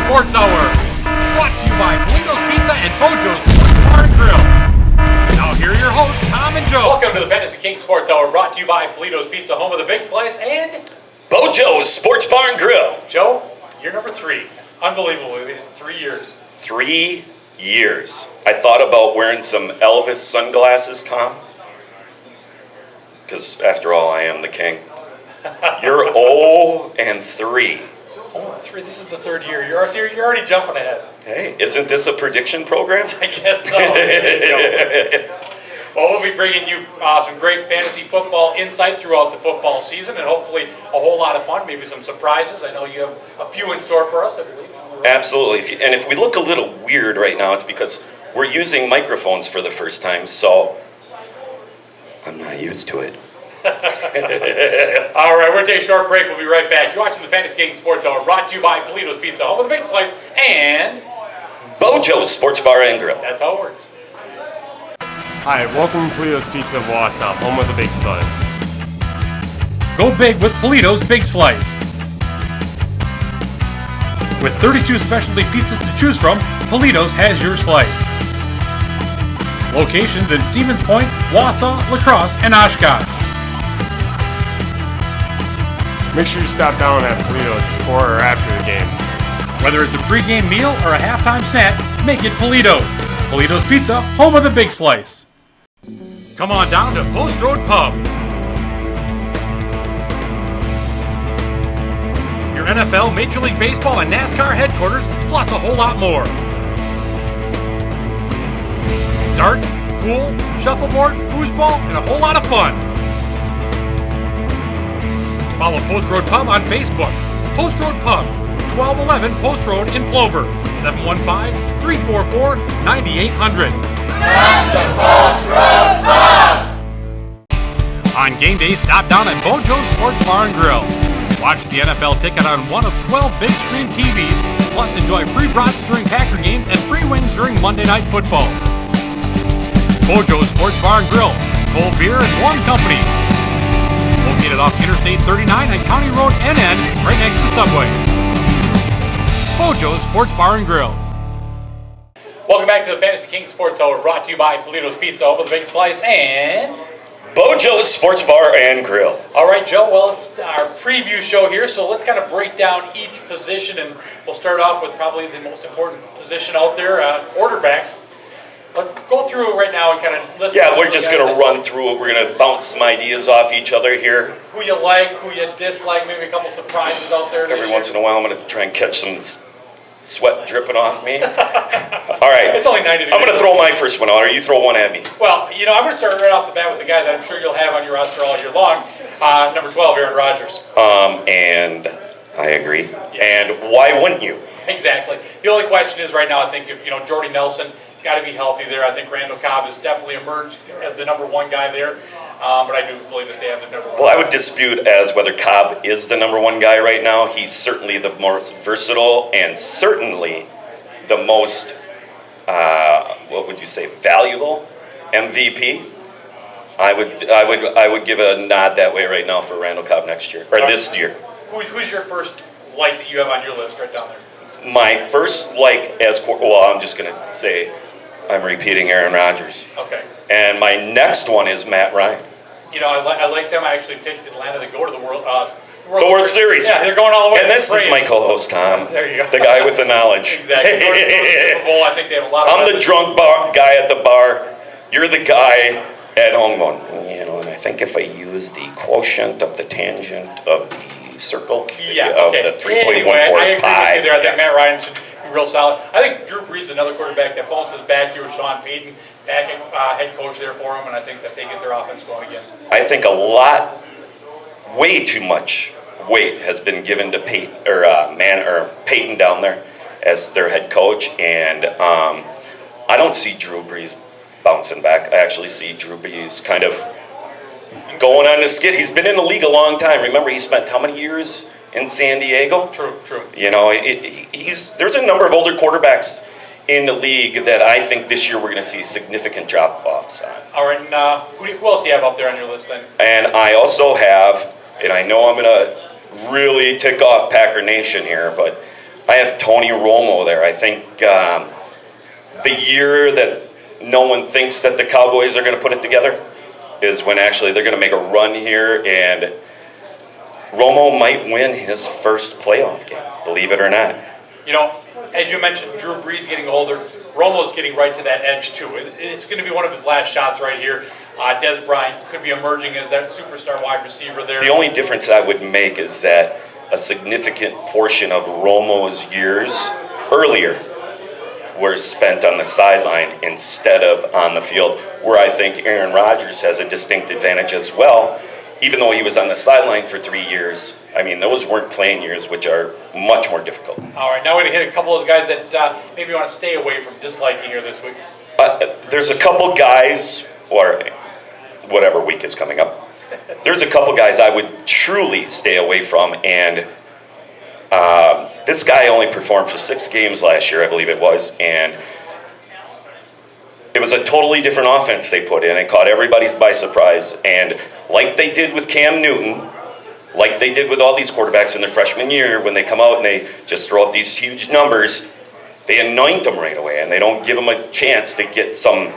Sports Hour. Brought to you by Polito's Pizza and Bojo's Sports Bar and Grill. Now here are your hosts, Tom and Joe. Welcome to the Fantasy King Sports Hour, brought to you by Polito's Pizza, home of the Big Slice, and Bojo's Sports Bar and Grill. Joe, you're number 3. Unbelievable. 3 years. 3 years. I thought about wearing some Elvis sunglasses, Tom. Because after all, I am the king. You're 0 and 3. Oh, 3. This is the 3rd year. You're already jumping ahead. Hey, isn't this a prediction program? I guess so. Well, we'll be bringing you some great fantasy football insight throughout the football season, and hopefully a whole lot of fun, maybe some surprises. I know you have a few in store for us, I believe. Absolutely. If we look a little weird right now, it's because we're using microphones for the first time, so I'm not used to it. All right, we're going to take a short break. We'll be right back. You're watching the Fantasy King Sports Hour, brought to you by Polito's Pizza, home of the Big Slice, and Bojo's Sports Bar and Grill. That's how it works. Hi, welcome to Polito's Pizza of Wausau, home of the Big Slice. Go big with Polito's Big Slice. With 32 specialty pizzas to choose from, Polito's has your slice. Locations in Stevens Point, Wausau, La Crosse, and Oshkosh. Make sure you stop down at Polito's before or after the game. Whether it's a pregame meal or a halftime snack, make it Polito's. Polito's Pizza, home of the Big Slice. Come on down to Post Road Pub. Your NFL, Major League Baseball, and NASCAR headquarters, plus a whole lot more. Darts, pool, shuffleboard, foosball, and a whole lot of fun. Follow Post Road Pub on Facebook. Post Road Pub, 1211 Post Road in Plover, 715-344-9800. That's the Post Road Pub! On game day, stop down at Bojo's Sports Bar and Grill. Watch the NFL ticket on one of 12 big screen TVs, plus enjoy free brats during Packer games and free wings during Monday Night Football. Bojo's Sports Bar and Grill, cold beer and warm company. Located off Interstate 39 and County Road NN, right next to Subway. Bojo's Sports Bar and Grill. Welcome back to the Fantasy King Sports Hour, brought to you by Polito's Pizza, home of the Big Slice, and Bojo's Sports Bar and Grill. All right, Joe, well, it's our preview show here, so let's kind of break down each position, and we'll start off with probably the most important position out there, quarterbacks. Let's go through it right now and kind of list. Yeah, we're just going to run through it. We're going to bounce some ideas off each other here. Who you like, who you dislike, maybe a couple surprises out there. Every once in a while, I'm going to try and catch some sweat dripping off me. All right. It's only 90 degrees. I'm going to throw my first one out, or you throw one at me. Well, I'm going to start right off the bat with the guy that I'm sure you'll have on your roster all year long, number 12, Aaron Rodgers. And I agree. Yeah. And why wouldn't you? Exactly. The only question is right now, I think if, Jordy Nelson, he's got to be healthy there. I think Randall Cobb has definitely emerged as the number 1 guy there. But I do believe that they have the number 1. Well, I would dispute as whether Cobb is the number 1 guy right now. He's certainly the most versatile and certainly the most, what would you say, valuable MVP. I would give a nod that way right now for Randall Cobb next year, or this year. Who's your first like that you have on your list right down there? My first I'm just going to say I'm repeating Aaron Rodgers. Okay. And my next one is Matt Ryan. I like them. I actually picked Atlanta to go to the World Series. Yeah, they're going all the way. And this is my co-host, Tom. There you go. The guy with the knowledge. Exactly. Go to the Super Bowl. I think they have a lot of. I'm the drunk guy at the bar. You're the guy at home going, and I think if I use the quotient of the tangent of the circle of the 3.14 anyway, I agree pi. with you there. I think Matt Ryan should be real solid. I think Drew Brees is another quarterback that bounces back here with Sean Payton, head coach there for him, and I think that they get their offense going again. I think way too much weight has been given to Peyton down there as their head coach, and I don't see Drew Brees bouncing back. I actually see Drew Brees kind of going on the skid. He's been in the league a long time. Remember, he spent how many years in San Diego? True. There's a number of older quarterbacks in the league that I think this year we're going to see significant drop-offs on. All right, and who else do you have up there on your list then? And I also have, and I know I'm going to really tick off Packer Nation here, but I have Tony Romo there. I think the year that no one thinks that the Cowboys are going to put it together is when actually they're going to make a run here, and Romo might win his first playoff game, believe it or not. You know, as you mentioned, Drew Brees getting older. Romo's getting right to that edge, too. It's going to be one of his last shots right here. Des Bryant could be emerging as that superstar wide receiver there. The only difference I would make is that a significant portion of Romo's years earlier were spent on the sideline instead of on the field, where I think Aaron Rodgers has a distinct advantage as well. Even though he was on the sideline for 3 years, I mean, those weren't playing years, which are much more difficult. All right, now we're going to hit a couple of those guys that maybe you want to stay away from disliking here this week. There's a couple guys, or whatever week is coming up, there's a couple guys I would truly stay away from, and this guy only performed for 6 games last year, I believe it was, and it was a totally different offense they put in. It caught everybody by surprise, and like they did with Cam Newton, like they did with all these quarterbacks in their freshman year, when they come out and they just throw out these huge numbers, they anoint them right away, and they don't give them a chance to get some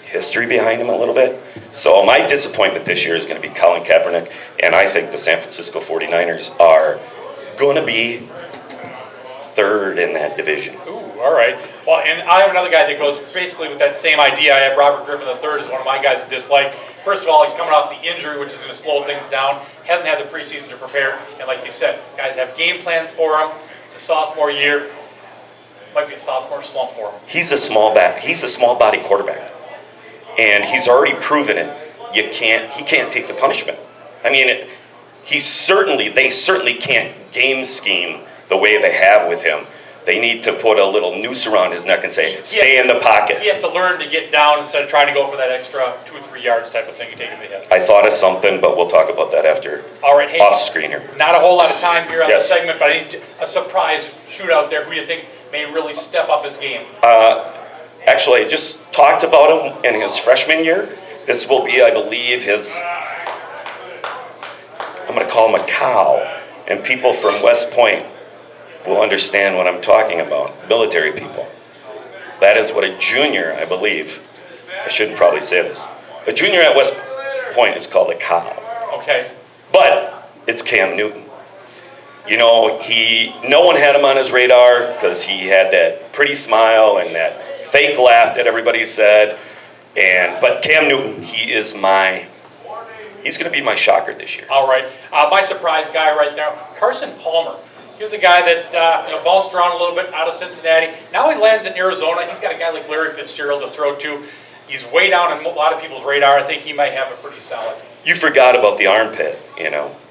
history behind him a little bit. So my disappointment this year is going to be Colin Kaepernick, and I think the San Francisco 49ers are going to be third in that division. Ooh, all right. Well, and I have another guy that goes basically with that same idea. I have Robert Griffin III as one of my guys to dislike. First of all, he's coming off the injury, which is going to slow things down. Hasn't had the preseason to prepare. And like you said, guys have game plans for him. It's a sophomore year. Might be a sophomore slump for him. He's a small body quarterback, and he's already proven it. He can't take the punishment. I mean, they certainly can't game scheme the way they have with him. They need to put a little noose around his neck and say, stay in the pocket. He has to learn to get down instead of trying to go for that extra 2 or 3 yards type of thing you take in the head. I thought of something, but we'll talk about that after. All right, hey, off screen here. Not a whole lot of time here on Yes. the segment, but I need a surprise shootout there. Who do you think may really step up his game? Actually, I just talked about him in his freshman year. This will be, I believe, I'm going to call him a cow, and people from West Point will understand what I'm talking about, military people. That is what a junior, I believe, I shouldn't probably say this, a junior at West Point is called a cow. Okay. But it's Cam Newton. You know, no one had him on his radar because he had that pretty smile and that fake laugh that everybody said. But Cam Newton, he's going to be my shocker this year. All right. My surprise guy right now, Carson Palmer. He was a guy that bounced around a little bit out of Cincinnati. Now he lands in Arizona. He's got a guy like Larry Fitzgerald to throw to. He's way down on a lot of people's radar. I think he might have a pretty solid. You forgot about the armpit,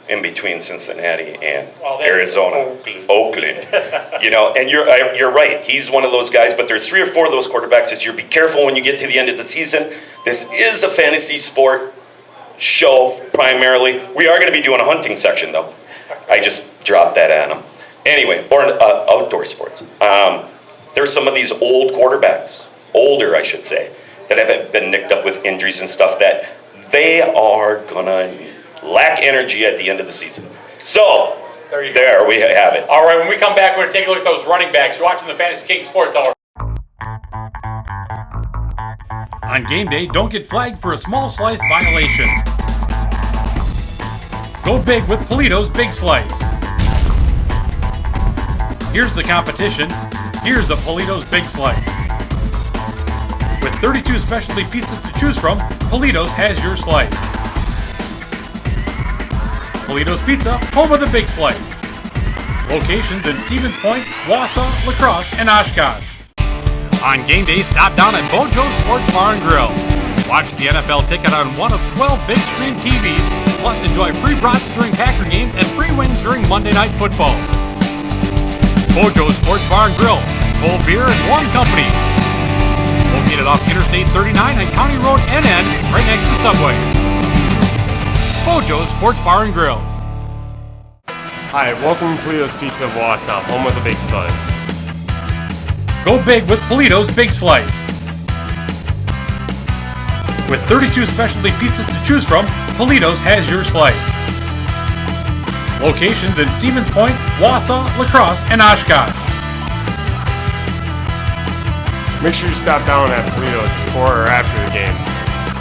in between Cincinnati and Arizona. Oakland. And you're right. He's one of those guys, but there's 3 or 4 of those quarterbacks this year. Be careful when you get to the end of the season. This is a fantasy sport show primarily. We are going to be doing a hunting section, though. I just dropped that at him. Anyway, or outdoor sports. There's some of these old quarterbacks, older I should say, that have been nicked up with injuries and stuff that they are going to lack energy at the end of the season. So, there we have it. All right, when we come back, we're going to take a look at those running backs. You're watching the Fantasy King Sports Hour. On game day, don't get flagged for a small slice violation. Go big with Polito's Big Slice. Here's the competition. Here's the Polito's Big Slice. With 32 specialty pizzas to choose from, Polito's has your slice. Polito's Pizza, home of the Big Slice. Locations in Stevens Point, Wausau, La Crosse, and Oshkosh. On game day, stop down at Bojo's Sports Bar and Grill. Watch the NFL ticket on one of 12 big screen TVs, plus enjoy free brats during Packer games and free wings during Monday Night Football. Bojo's Sports Bar and Grill, cold beer and warm company. Located off Interstate 39 and County Road NN, right next to Subway. Bojo's Sports Bar and Grill. Hi, welcome to Polito's Pizza of Wausau, home of the Big Slice. Go big with Polito's Big Slice. With 32 specialty pizzas to choose from, Polito's has your slice. Locations in Stevens Point, Wausau, La Crosse, and Oshkosh. Make sure you stop down at Polito's before or after the game.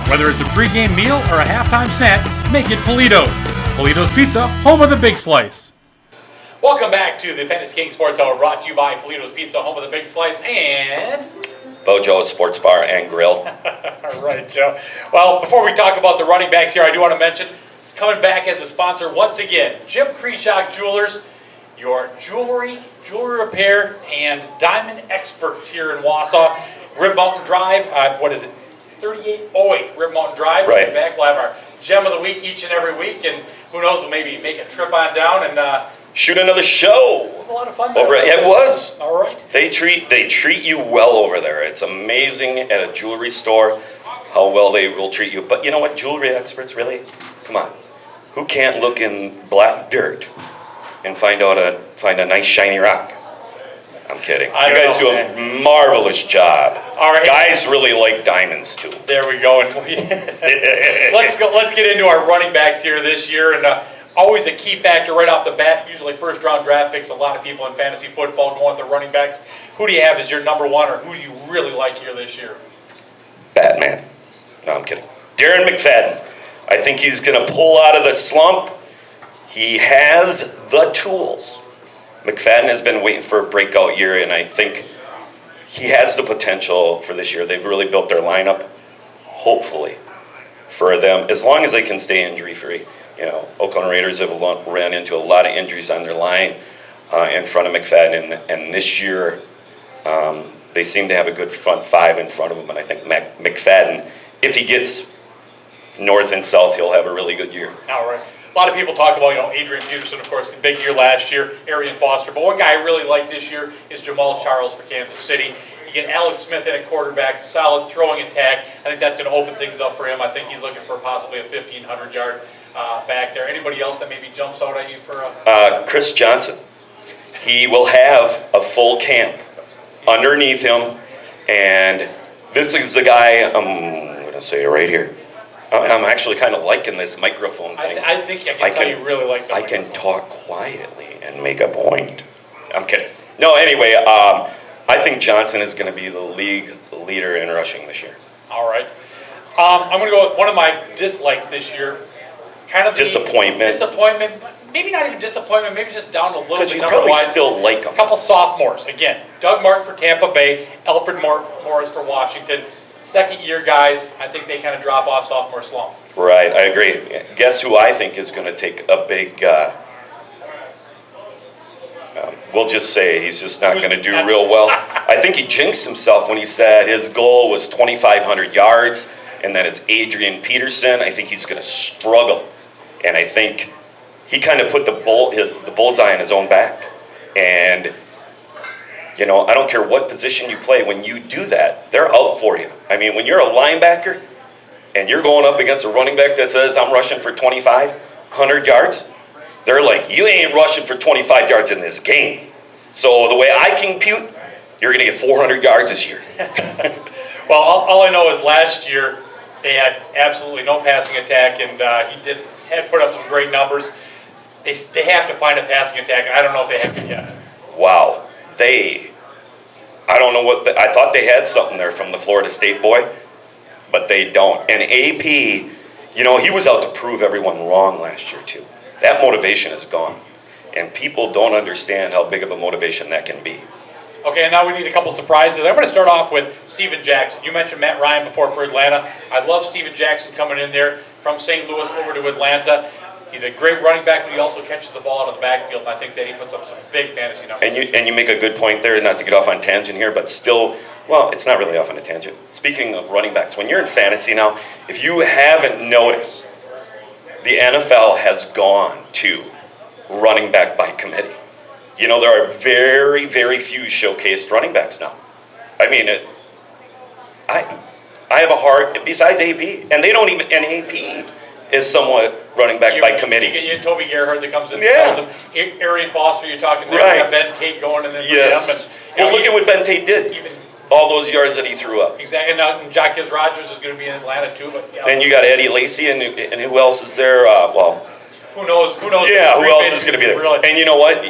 Whether it's a pregame meal or a halftime snack, make it Polito's. Polito's Pizza, home of the big slice. Welcome back to the Fantasy King Sports Hour, brought to you by Polito's Pizza, home of the big slice, and Bojo's Sports Bar and Grill. all right, Joe. Well, before we talk about the running backs here, I do want to mention, coming back as a sponsor once again, Jim Kreshock Jewelers, your jewelry repair, and diamond experts here in Wausau. Rib Mountain Drive, 3808 Rib Mountain Drive. Right. We'll be back. We'll have our gem of the week each and every week, and who knows, we'll maybe make a trip on down and Shoot another show. it was a lot of fun there. Over, it was. All right. They treat you well over there. It's amazing at a jewelry store how well they will treat you. But you know what, jewelry experts, really? Come on. Who can't look in black dirt and find a nice shiny rock? I'm kidding. You guys do a marvelous job. All right. Guys really like diamonds too. There we go. And let's get into our running backs here this year, and always a key factor right off the bat. Usually first round draft picks. A lot of people in fantasy football going with the running backs. Who do you have as your number one, or who do you really like here this year? Batman. No, I'm kidding. Darren McFadden. I think he's going to pull out of the slump. He has the tools. McFadden has been waiting for a breakout year, and I think he has the potential for this year. They've really built their lineup, hopefully, for them, as long as they can stay injury-free. You know, Oakland Raiders have ran into a lot of injuries on their line in front of McFadden, and this year they seem to have a good front five in front of them, and I think McFadden, if he gets north and south, he'll have a really good year. All right. A lot of people talk about, Adrian Peterson, of course, the big year last year, Arian Foster. But one guy I really like this year is Jamal Charles for Kansas City. You get Alex Smith in at quarterback, solid throwing attack. I think that's going to open things up for him. I think he's looking for possibly a 1,500-yard back there. Anybody else that maybe jumps out at you for Chris Johnson. He will have a full camp underneath him, and this is the guy, I'm going to say it right here. I'm actually kind of liking this microphone thing. I think I can tell you really like that. I can talk quietly and make a point. I'm kidding. No, anyway, I think Johnson is going to be the league leader in rushing this year. All right. I'm going to go with one of my dislikes this year. Kind of Disappointment. Disappointment. Maybe not even disappointment. Maybe just down a little bit. Because you probably still like him. A couple sophomores. Again, Doug Martin for Tampa Bay, Alfred Morris for Washington. Second-year guys, I think they kind of drop off sophomore slump. Right, I agree. Guess who I think is going to take a big, we'll just say he's just not going to do real well. I think he jinxed himself when he said his goal was 2,500 yards, and that is Adrian Peterson. I think he's going to struggle. And I think he kind of put the bullseye on his own back. And I don't care what position you play. When you do that, they're out for you. I mean, when you're a linebacker and you're going up against a running back that says, I'm rushing for 2,500 yards, they're like, you ain't rushing for 25 yards in this game. So the way I compute, you're going to get 400 yards this year. Well, all I know is last year they had absolutely no passing attack, and he had put up some great numbers. They have to find a passing attack, and I don't know if they have it yet. Wow. I don't know I thought they had something there from the Florida State boy, but they don't. And AP, he was out to prove everyone wrong last year too. That motivation is gone. And people don't understand how big of a motivation that can be. Okay, and now we need a couple surprises. I'm going to start off with Steven Jackson. You mentioned Matt Ryan before for Atlanta. I love Steven Jackson coming in there from St. Louis over to Atlanta. He's a great running back, but he also catches the ball out of the backfield, and I think that he puts up some big fantasy numbers. And you make a good point there, not to get off on tangent here, but still, well, it's not really off on a tangent. Speaking of running backs, when you're in fantasy now, if you haven't noticed, the NFL has gone to running back by committee. There are very, very few showcased running backs now. I mean, I have a hard, besides AP, and they don't even, and AP is somewhat running back by committee. You get Toby Gerhardt that comes in. Yeah. Arian Foster, you're talking there. Right. You got Ben Tate going in there. Yes. Well, look at what Ben Tate did. All those yards that he threw up. Exactly. And Jacquez Rogers is going to be in Atlanta too. But And you got Eddie Lacy, and who else is there? who knows? Yeah, who else is going to be there? Really. And you know what?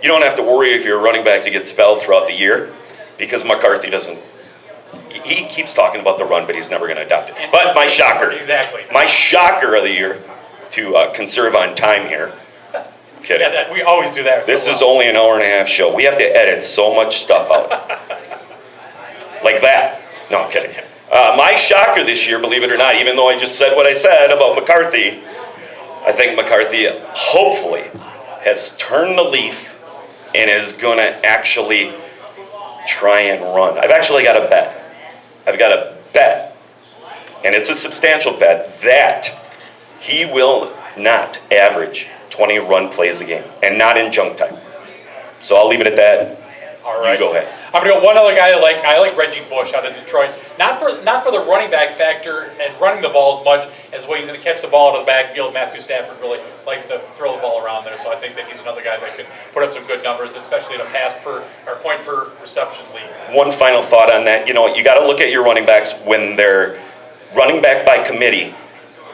You don't have to worry if you're a running back to get spelled throughout the year because McCarthy doesn't. He keeps talking about the run, but he's never going to adopt it. But my shocker. Exactly. My shocker of the year to conserve on time here. Kidding. Yeah, we always do that. This is only an hour and a half show. We have to edit so much stuff out. Like that. No, I'm kidding. My shocker this year, believe it or not, even though I just said what I said about McCarthy, I think McCarthy hopefully has turned the leaf and is going to actually try and run. I've actually got a bet. I've got a bet, and it's a substantial bet, that he will not average 20 run plays a game, and not in junk time. So I'll leave it at that. All right. You go ahead. I'm gonna go one other guy I like Reggie Bush out of Detroit. Not for the running back factor and running the ball as much as what he's gonna catch the ball out of the backfield. Matthew Stafford really likes to throw the ball around there, so I think that he's another guy that could put up some good numbers, especially in a point per reception league. One final thought on that. You know, you got to look at your running backs when they're running back by committee.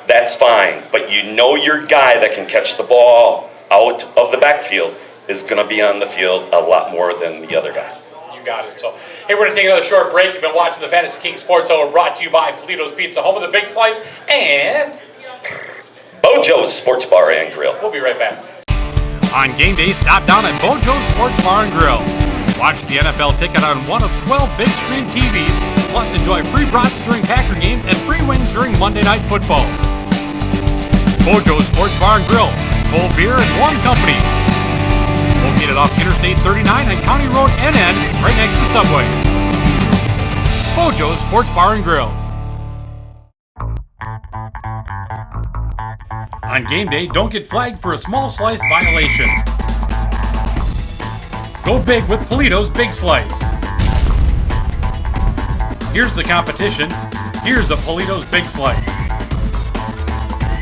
That's fine, but you know your guy that can catch the ball out of the backfield is going to be on the field a lot more than the other guy. You got it. So, hey, we're going to take another short break. You've been watching the Fantasy King Sports Hour, brought to you by Polito's Pizza, home of the Big Slice, and Bojo's Sports Bar and Grill. We'll be right back. On game day, stop down at Bojo's Sports Bar and Grill. Watch the NFL ticket on one of 12 big screen TVs, plus enjoy free brats during Packer games and free wings during Monday Night Football. Bojo's Sports Bar and Grill, cold beer and warm company. Located off Interstate 39 and County Road NN, right next to Subway. Bojo's Sports Bar and Grill. On game day, don't get flagged for a small slice violation. Go big with Polito's Big Slice. Here's the competition. Here's the Polito's Big Slice.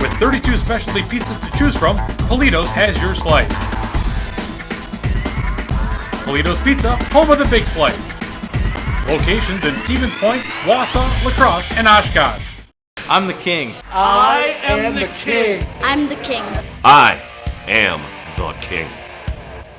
With 32 specialty pizzas to choose from, Polito's has your slice. Polito's Pizza, home of the Big Slice. Locations in Stevens Point, Wausau, La Crosse, and Oshkosh. I'm the king. I am the king. I'm the king. I am the king.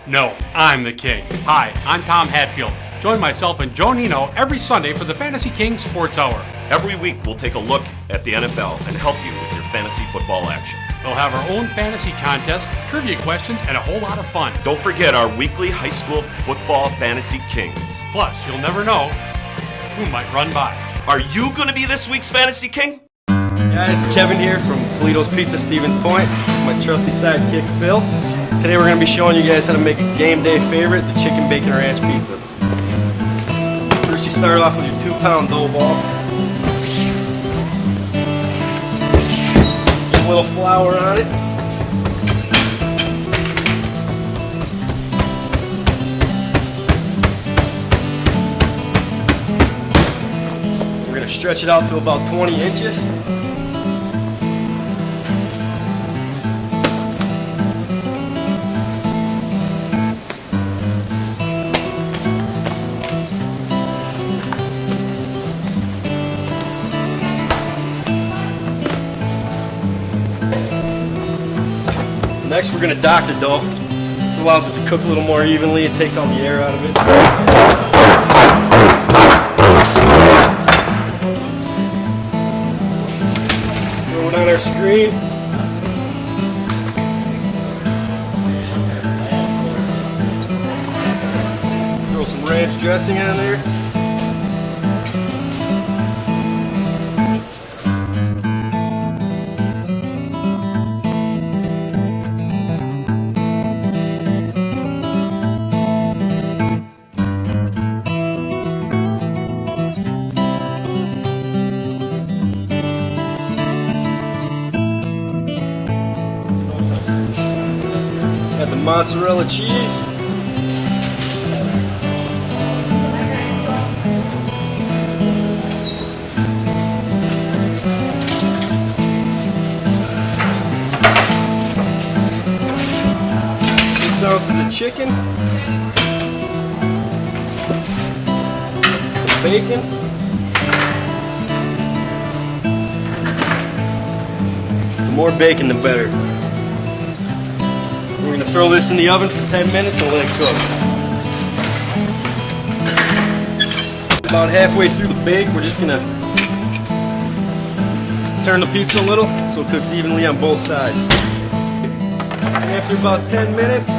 No, I'm the king. Hi, I'm Tom Hatfield. Join myself and Joe Nino every Sunday for the Fantasy King Sports Hour. Every week we'll take a look at the NFL and help you with your fantasy football action. We'll have our own fantasy contest, trivia questions, and a whole lot of fun. Don't forget our weekly high school football fantasy kings. Plus, you'll never know who might run by. Are you going to be this week's fantasy king? Guys, Kevin here from Polito's Pizza, Stevens Point. My trusty sidekick, Phil. Today we're going to be showing you guys how to make a game day favorite, the chicken bacon ranch pizza. First you start off with your 2-pound dough ball. Get a little flour on it. We're going to stretch it out to about 20 inches. Next, we're going to dock the dough. This allows it to cook a little more evenly. It takes all the air out of it. Throw it on our screen. Throw some ranch dressing on there. Got the mozzarella cheese. Ounces of chicken, some bacon, the more bacon the better. We're gonna throw this in the oven for 10 minutes and let it cook. About halfway through the bake, we're just gonna turn the pizza a little so it cooks evenly on both sides. And after about 10 minutes,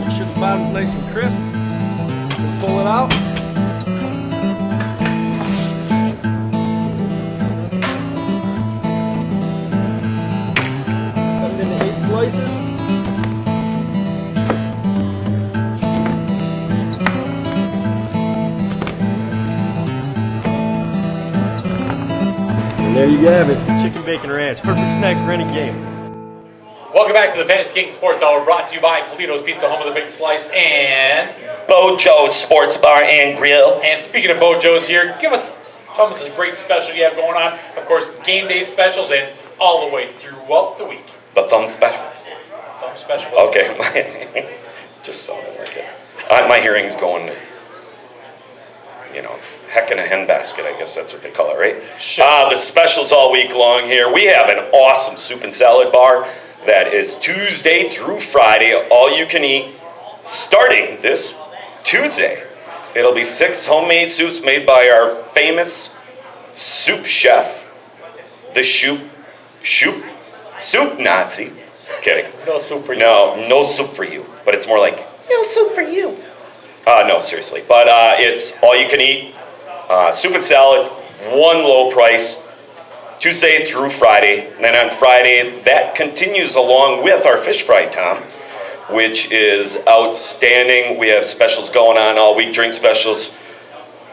make sure the bottom's nice and crisp. We'll pull it out. Cut it into 8 slices. And there you have it, chicken bacon ranch. Perfect snack for any game. Welcome back to the Fantasy King Sports Hour, brought to you by Polito's Pizza, home of the Big Slice, and Bojo's Sports Bar and Grill. And speaking of Bojo's here, give us some of the great specials you have going on. Of course, game day specials and all the way throughout the week. The thumb special. Thumb special. Okay, just sounded like it. My hearing's going, heck in a hen basket, I guess that's what they call it, right? Sure. The specials all week long here. We have an awesome soup and salad bar that is Tuesday through Friday, all you can eat, starting this Tuesday. It'll be 6 homemade soups made by our famous soup chef, the soup Nazi. Kidding. No soup for you. No soup for you. But it's more like, no soup for you. No, seriously. But it's all you can eat. Soup and salad, one low price, Tuesday through Friday. And then on Friday, that continues along with our fish fry, Tom, which is outstanding. We have specials going on all week, drink specials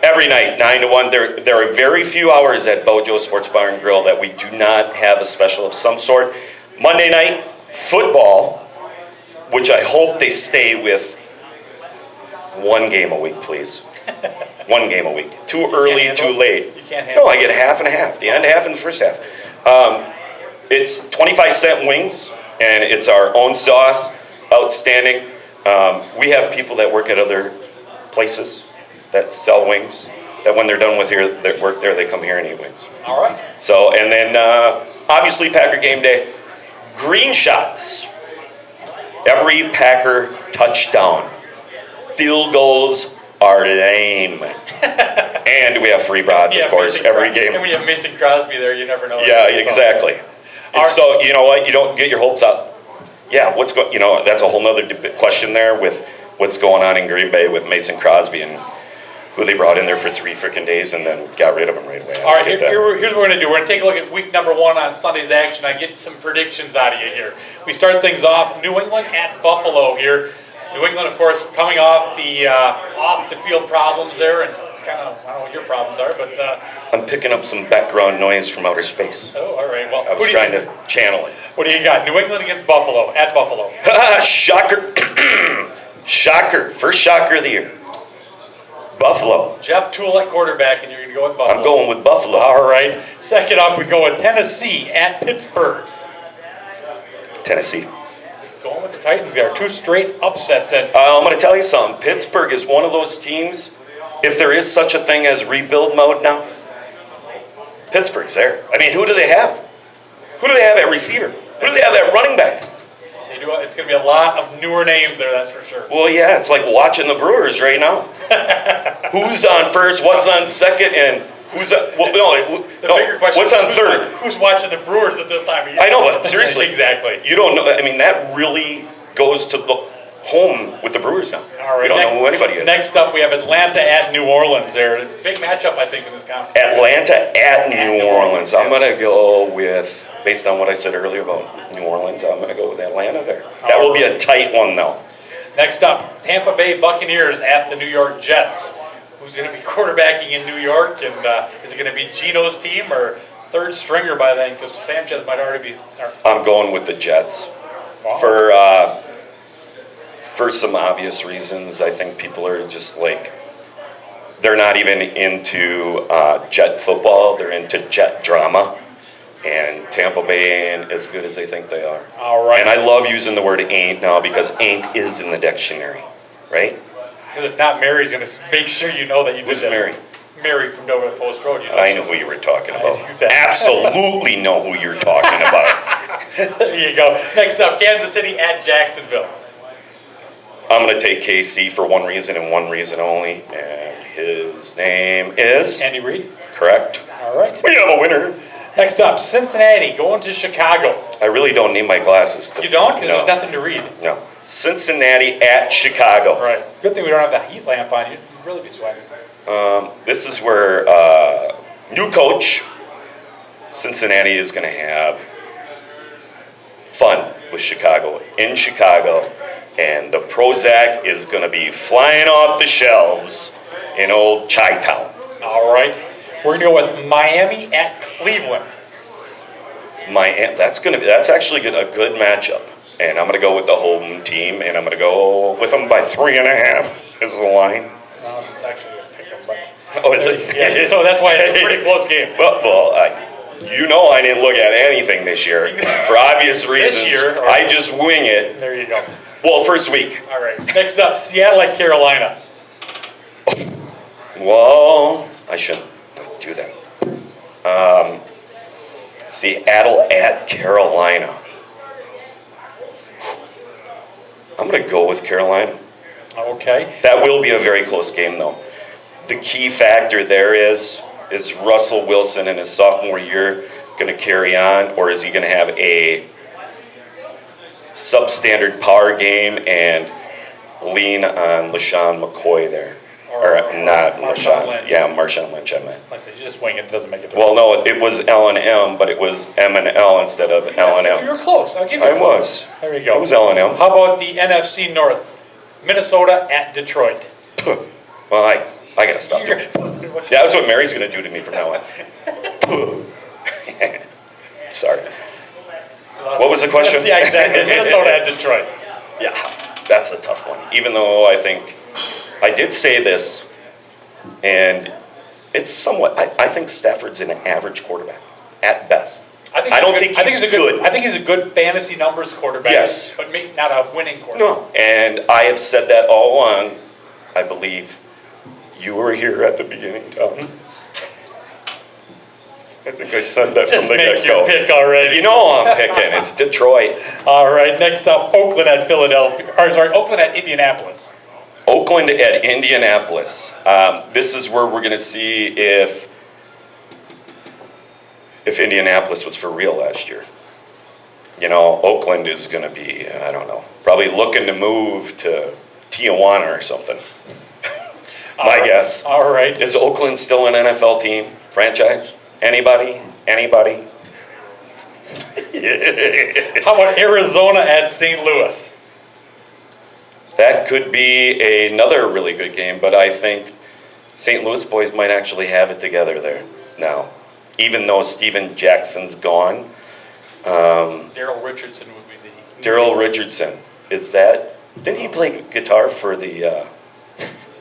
every night, 9 to 1. There are very few hours at Bojo's Sports Bar and Grill that we do not have a special of some sort. Monday night, football, which I hope they stay with 1 game a week, please. 1 game a week. Too early, too late. You can't handle No, I get half and a half. The end half and the first half. It's 25-cent wings, and it's our own sauce. Outstanding. We have people that work at other places that sell wings, that when they're done with here, that work there, they come here and eat wings. All right. So, and then obviously Packer game day, green shots. Every Packer touchdown. Field goals are lame. And we have free broads, of course, every game. And when you have Mason Crosby there, you never know. Yeah, exactly. So, you know what? You don't get your hopes up. Yeah, that's a whole nother question there with what's going on in Green Bay with Mason Crosby and who they brought in there for 3 freaking days and then got rid of him right away. All right, here's what we're going to do. We're going to take a look at week number 1 on Sunday's action. I get some predictions out of you here. We start things off, New England at Buffalo here. New England, of course, coming off the field problems there, and kind of, I don't know what your problems are, but... I'm picking up some background noise from outer space. Oh, all right. Well, I was trying to channel it. What do you got? New England against Buffalo, at Buffalo. Shocker. Shocker. First shocker of the year. Buffalo. Jeff Toole at quarterback, and you're going to go with Buffalo. I'm going with Buffalo. All right. Second up, we go with Tennessee at Pittsburgh. Tennessee. Going with the Titans there. 2 straight upsets. And I'm going to tell you something. Pittsburgh is one of those teams, if there is such a thing as rebuild mode now, Pittsburgh's there. I mean, who do they have? Who do they have at receiver? Who do they have at running back? they do. It's going to be a lot of newer names there, that's for sure. Well, yeah, it's like watching the Brewers right now. Who's on first, what's on second, and who's on, bigger question what's is on third? Who's watching the Brewers at this time of year? I know, but seriously. Exactly. You don't know. I mean, that really goes to the home with the Brewers now. All right. You don't know who anybody is. Next up, we have Atlanta at New Orleans there. Big matchup, I think, in this conference. Atlanta at New Orleans. I'm going to go with, based on what I said earlier about New Orleans, I'm going to go with Atlanta there. That will be a tight one, though. Next up, Tampa Bay Buccaneers at the New York Jets. Who's going to be quarterbacking in New York? And is it going to be Geno's team or third stringer by then? Because Sanchez might already be. I'm going with the Jets. Wow. For some obvious reasons. I think people are just like, they're not even into Jet football. They're into Jet drama. And Tampa Bay ain't as good as they think they are. All right. And I love using the word ain't now because ain't is in the dictionary, right? Because if not, Mary's going to make sure you know that you Who's did that. Mary? Mary from Dover Post Road. You know, I know who you were talking about. Exactly. Absolutely know who you're talking about. There you go. Next up, Kansas City at Jacksonville. I'm going to take KC for one reason and one reason only, and his name is... Andy Reid. Correct. All right. We have a winner. Next up, Cincinnati going to Chicago. I really don't need my glasses to... You don't? Because No. there's nothing to read. No. Cincinnati at Chicago. Right. Good thing we don't have the heat lamp on. You'd really be sweating. This is where new coach, Cincinnati is going to have fun with Chicago, in Chicago, and the Prozac is going to be flying off the shelves in old Chi-Town. All right. We're going to go with Miami at Cleveland. That's actually a good matchup, and I'm going to go with the home team, and I'm going to go with them by 3.5 is the line. No, it's actually a pick 'em, but... Oh, is it? Yeah, so that's why it's a pretty close game. Well, I didn't look at anything this year for obvious reasons. This year? I just wing it. There you go. Well, first week. All right. Next up, Seattle at Carolina. Well, I shouldn't do that. Seattle at Carolina. I'm going to go with Carolina. Okay. That will be a very close game, though. The key factor there is Russell Wilson in his sophomore year going to carry on, or is he going to have a substandard power game and lean on LaShawn McCoy there? Or not Marshawn LaShawn. Lynch. Yeah, Marshawn Lynch, I meant. Like I said, you just wing it. It doesn't make a difference. Well, no, it was L&M, but it was M&L instead of L&M. You're close. I'll give you I was. There you go. It was L&M. How about the NFC North? Minnesota at Detroit. Well, I got to stop there. That's what Mary's going to do to me from now on. Sorry. What was the question? Yeah, exactly. Minnesota at Detroit. Yeah, that's a tough one. Even though I did say this, and it's somewhat, I think Stafford's an average quarterback, at best. I don't think he's good. I think he's a good fantasy numbers quarterback. Yes. But maybe not a winning quarterback. No, and I have said that all along. I believe you were here at the beginning, Tom. I think I said that Just from the make get-go. your pick already. You know I'm picking. It's Detroit. All right, next up, Oakland at Oakland at Indianapolis. Oakland at Indianapolis. This is where we're going to see if Indianapolis was for real last year. You know, Oakland is going to be, I don't know, probably looking to move to Tijuana or something. My guess. All right. Is Oakland still an NFL team? Franchise? Anybody? How about Arizona at St. Louis? That could be another really good game, but I think St. Louis boys might actually have it together there now. Even though Steven Jackson's gone. Daryl Richardson would be the... Daryl Richardson. Didn't he play guitar for the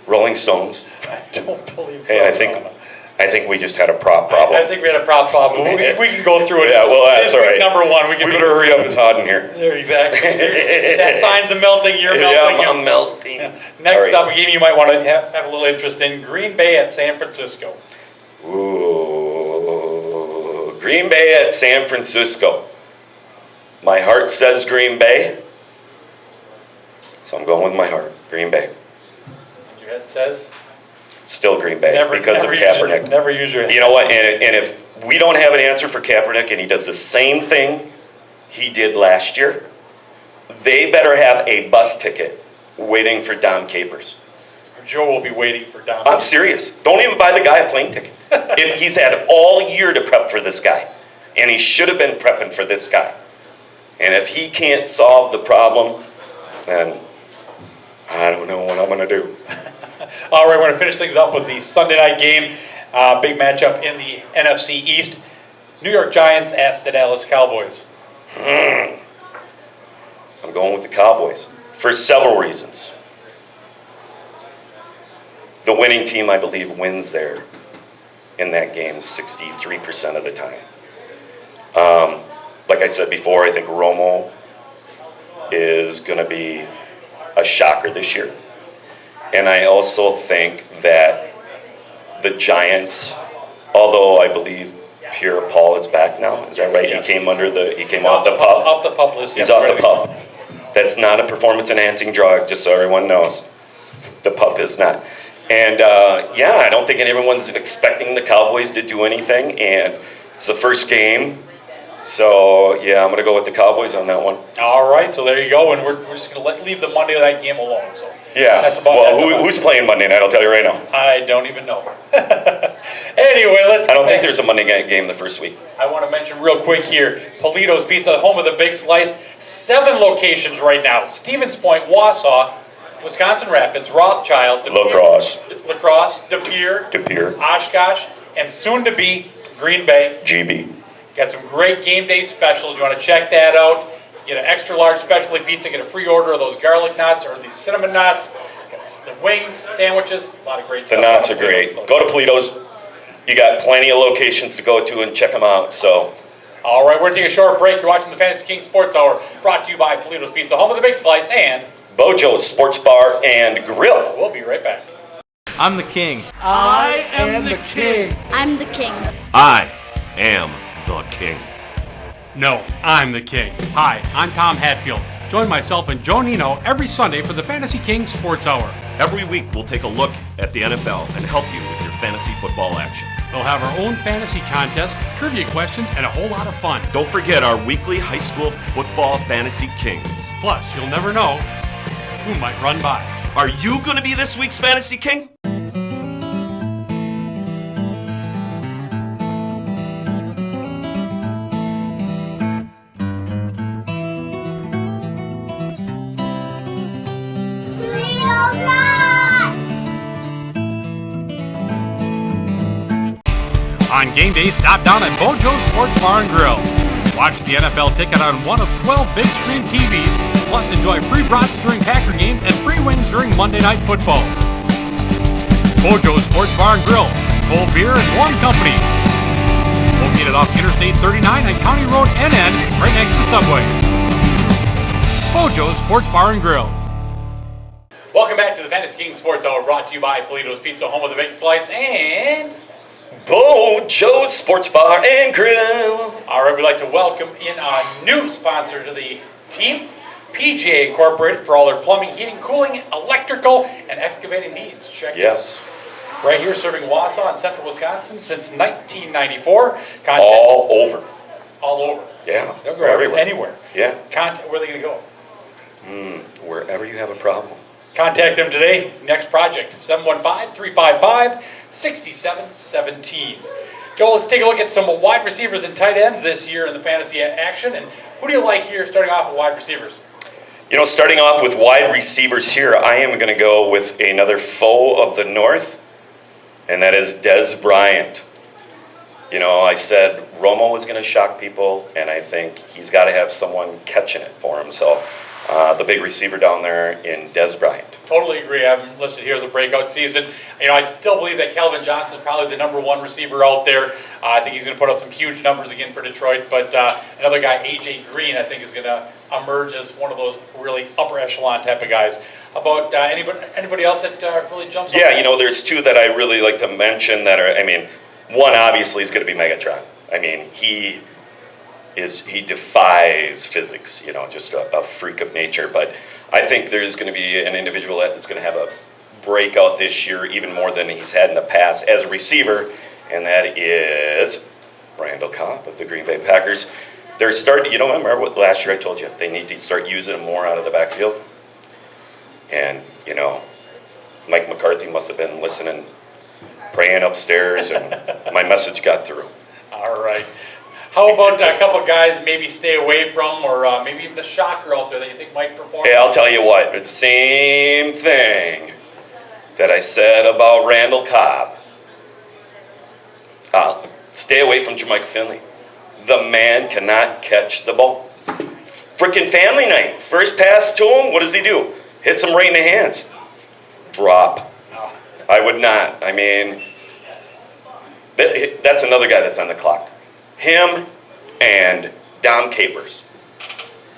Rolling Stones? I don't believe so. Hey, I think we just had a prop problem. I think we had a prop problem. We can go through it. Yeah, well, that's all right. Number one. We better hurry up. It's hot in here. There, exactly. That sign's melting. You're melting. Yeah, I'm melting. Next up, a game you might want to have a little interest in, Green Bay at San Francisco. Ooh, Green Bay at San Francisco. My heart says Green Bay, so I'm going with my heart. Green Bay. Your head says? Still Green Bay because of Kaepernick. Never use your head. You know what? And if we don't have an answer for Kaepernick and he does the same thing he did last year, they better have a bus ticket waiting for Don Capers. Joe will be waiting for Don. I'm serious. Don't even buy the guy a plane ticket. If he's had all year to prep for this guy, and he should have been prepping for this guy, and if he can't solve the problem, then I don't know what I'm going to do. All right, we're going to finish things up with the Sunday night game. Big matchup in the NFC East. New York Giants at the Dallas Cowboys. I'm going with the Cowboys for several reasons. The winning team, I believe, wins there in that game 63% of the time. Like I said before, I think Romo is going to be a shocker this year. And I also think that the Giants, although I believe Pierre Paul is back now. Is that right? Yes. He came off the pup. Off the pup list. He's yeah, off the ready. pup. That's not a performance-enhancing drug, just so everyone knows. The pup is not. And I don't think everyone's expecting the Cowboys to do anything. And it's the first game. So, I'm going to go with the Cowboys on that one. All right, so there you go. And we're just going to leave the Monday night game alone. So that's about who's playing Monday night? I'll tell you right now. I don't even know. Anyway, I don't think there's a Monday night game the first week. I want to mention real quick here, Polito's Pizza, home of the Big Slice. 7 locations right now. Stevens Point, Wausau, Wisconsin Rapids, Rothschild, Lacrosse, De Pere, Oshkosh, and soon to be Green Bay. GB. Got some great game day specials. You want to check that out. Get an extra large specialty pizza, get a free order of those garlic knots or these cinnamon knots. Get the wings, sandwiches, a lot of great stuff. The knots are great. Go to Polito's. You got plenty of locations to go to and check them out. So, all right, we're taking a short break. You're watching the Fantasy King Sports Hour, brought to you by Polito's Pizza, home of the Big Slice, and Bojo's Sports Bar and Grill. We'll be right back. I'm the king. I am the king. I'm the king. I am the king. No, I'm the king. Hi, I'm Tom Hatfield. Join myself and Joe Nino every Sunday for the Fantasy King Sports Hour. Every week we'll take a look at the NFL and help you with your fantasy football action. We'll have our own fantasy contest, trivia questions, and a whole lot of fun. Don't forget our weekly high school football fantasy kings. Plus, you'll never know who might run by. Are you going to be this week's fantasy king? On game day, stop down at Bojo's Sports Bar and Grill. Watch the NFL ticket on one of 12 big screen TVs, plus enjoy free brats during Packer games and free wings during Monday Night Football. Bojo's Sports Bar and Grill, cold beer and warm company. Located off Interstate 39 and County Road NN, right next to Subway. Bojo's Sports Bar and Grill. Welcome back to the Fantasy King Sports Hour, brought to you by Polito's Pizza, home of the Big Slice, and Bojo's Sports Bar and Grill. all right, we'd like to welcome in our new sponsor to the team, PGA Incorporated, for all their plumbing, heating, cooling, electrical, and excavating needs. Check it out. Yes. Right here serving Wausau and central Wisconsin since 1994. All over. All over. Yeah. They'll go everywhere. anywhere. Yeah. Where are they going to go? Wherever you have a problem. Contact them today. Next project, 715-355-6717. Joel, let's take a look at some wide receivers and tight ends this year in the fantasy action. And who do you like here starting off with wide receivers? Starting off with wide receivers here, I am going to go with another foe of the North, and that is Des Bryant. I said Romo was going to shock people, and I think he's got to have someone catching it for him. So the big receiver down there in Des Bryant. Totally agree. I have him listed here as a breakout season. I still believe that Calvin Johnson is probably the number one receiver out there. I think he's going to put up some huge numbers again for Detroit. But another guy, A.J. Green, I think is going to emerge as one of those really upper echelon type of guys. How about anybody else that really jumps Yeah, there's two that I really like to mention that are, one obviously is going to be Megatron. He defies physics, just a freak of nature. But I think there's going to be an individual that is going to have a breakout this year, even more than he's had in the past as a receiver, and that is Randall Cobb of the Green Bay Packers. They're starting, remember what last year I told you, they need to start using him more out of the backfield. And, Mike McCarthy must have been listening, praying upstairs, and my message got through. All right. How about a couple guys maybe stay away from, or maybe even a shocker out there that you think might perform? Hey, I'll tell you what, the same thing that I said about Randall Cobb. Stay away from Jermichael Finley. The man cannot catch the ball. Frickin' family night. First pass to him, what does he do? Hits him right in the hands. Drop. I would not. That's another guy that's on the clock. Him and Dom Capers.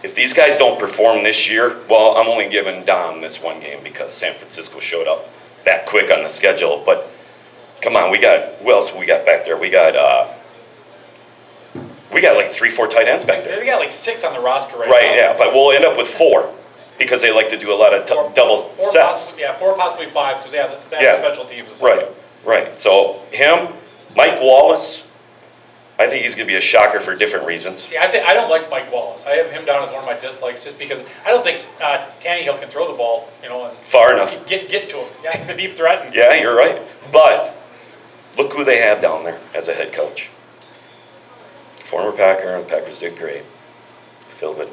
If these guys don't perform this year, well, I'm only giving Dom this one game because San Francisco showed up that quick on the schedule. But come on, who else we got back there? We got like 3-4 tight ends back there. They got like 6 on the roster right now. Right, yeah, but we'll end up with 4 because they like to do a lot of double sets. Possibly, 4, possibly 5, because they have special teams. And stuff. Right. So him, Mike Wallace, I think he's going to be a shocker for different reasons. See, I don't like Mike Wallace. I have him down as one of my dislikes just because I don't think Tannehill can throw the ball, and far enough. Get to him. Yeah, he's a deep threat. Yeah, you're right. But look who they have down there as a head coach. Former Packer, and the Packers did great. Philbin.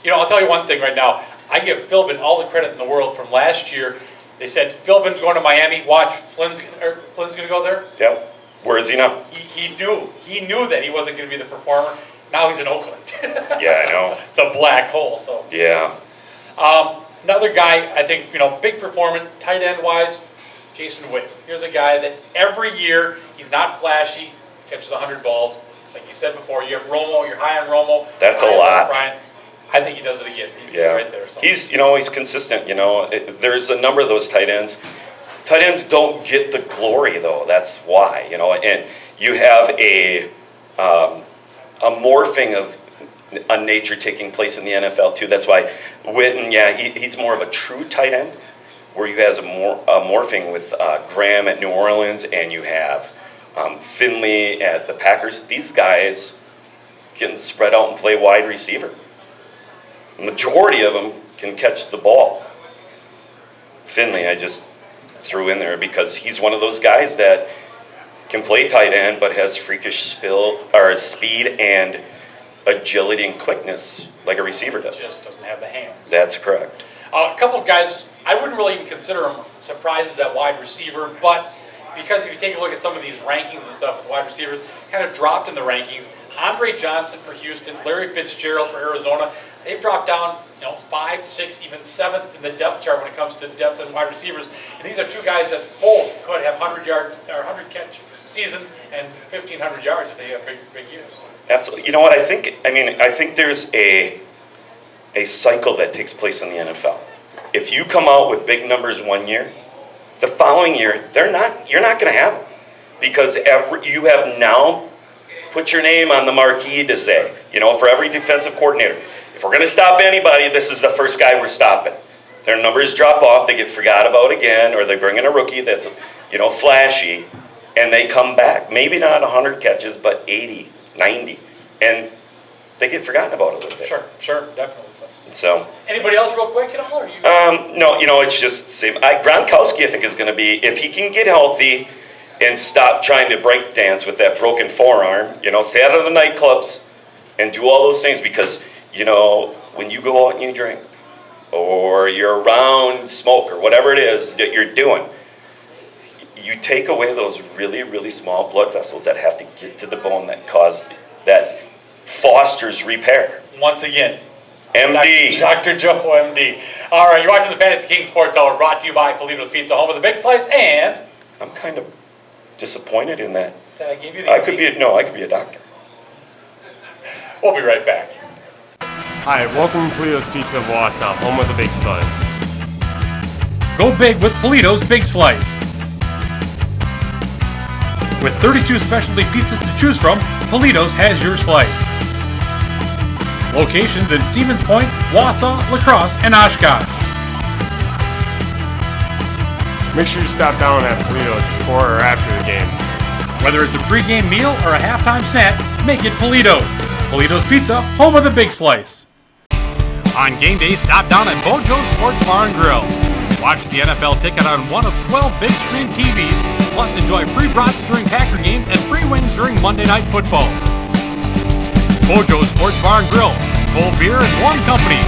I'll tell you one thing right now. I give Philbin all the credit in the world from last year. They said, Philbin's going to Miami. Watch, Flynn's going to go there. Yep. Where is he now? He knew that he wasn't going to be the performer. Now he's in Oakland. Yeah, I know. The black hole. So yeah. Another guy, I think, big performance, tight end wise, Jason Witten. Here's a guy that every year he's not flashy, catches 100 balls. Like you said before, you have Romo. You're high on Romo. That's a lot. Brian. I think he does it again. He's right there. So. He's consistent. There's a number of those tight ends. Tight ends don't get the glory though. That's why. And you have a morphing of a nature taking place in the NFL too. That's why Witten, he's more of a true tight end, where you have a morphing with Graham at New Orleans, and you have Finley at the Packers. These guys can spread out and play wide receiver. The majority of them can catch the ball. Finley, I just threw in there because he's one of those guys that can play tight end, but has freakish speed and agility and quickness like a receiver does. Just doesn't have the hands. That's correct. A couple of guys, I wouldn't really even consider them surprises at wide receiver, but because if you take a look at some of these rankings and stuff with wide receivers, kind of dropped in the rankings. Andre Johnson for Houston, Larry Fitzgerald for Arizona, they've dropped down 5, 6, even 7th in the depth chart when it comes to depth and wide receivers. And these are two guys that both could have 100 yards or 100 catch seasons and 1,500 yards if they have big years. Absolutely. You know what I think? I think there's a cycle that takes place in the NFL. If you come out with big numbers one year, the following year you're not going to have them because you have now put your name on the marquee to say, for every defensive coordinator, if we're going to stop anybody, this is the first guy we're stopping. Their numbers drop off, they get forgot about again, or they bring in a rookie that's, flashy, and they come back. Maybe not 100 catches, but 80, 90, and they get forgotten about a little bit. Sure, definitely. So. Anybody else real quick, Or are you? No, it's just the same. Gronkowski, I think, is going to be, if he can get healthy and stop trying to break dance with that broken forearm, stay out of the nightclubs and do all those things because, when you go out and you drink or you're around smoke or whatever it is that you're doing, you take away those really, really small blood vessels that have to get to the bone that fosters repair. Once again, MD. Dr. Joe, MD. All right, you're watching the Fantasy King Sports Hour, brought to you by Polito's Pizza, home of the Big Slice, and I'm kind of disappointed in that. That I gave you the I could be a doctor. We'll be right back. Hi, welcome to Polito's Pizza of Wausau, home of the Big Slice. Go big with Polito's Big Slice. With 32 specialty pizzas to choose from, Polito's has your slice. Locations in Stevens Point, Wausau, La Crosse, and Oshkosh. Make sure you stop down at Polito's before or after the game. Whether it's a pregame meal or a halftime snack, make it Polito's. Polito's Pizza, home of the Big Slice. On game day, stop down at Bojo's Sports Bar and Grill. Watch the NFL ticket on one of 12 big screen TVs, plus enjoy free brats during Packer games and free wings during Monday Night Football. Bojo's Sports Bar and Grill, cold beer and warm company.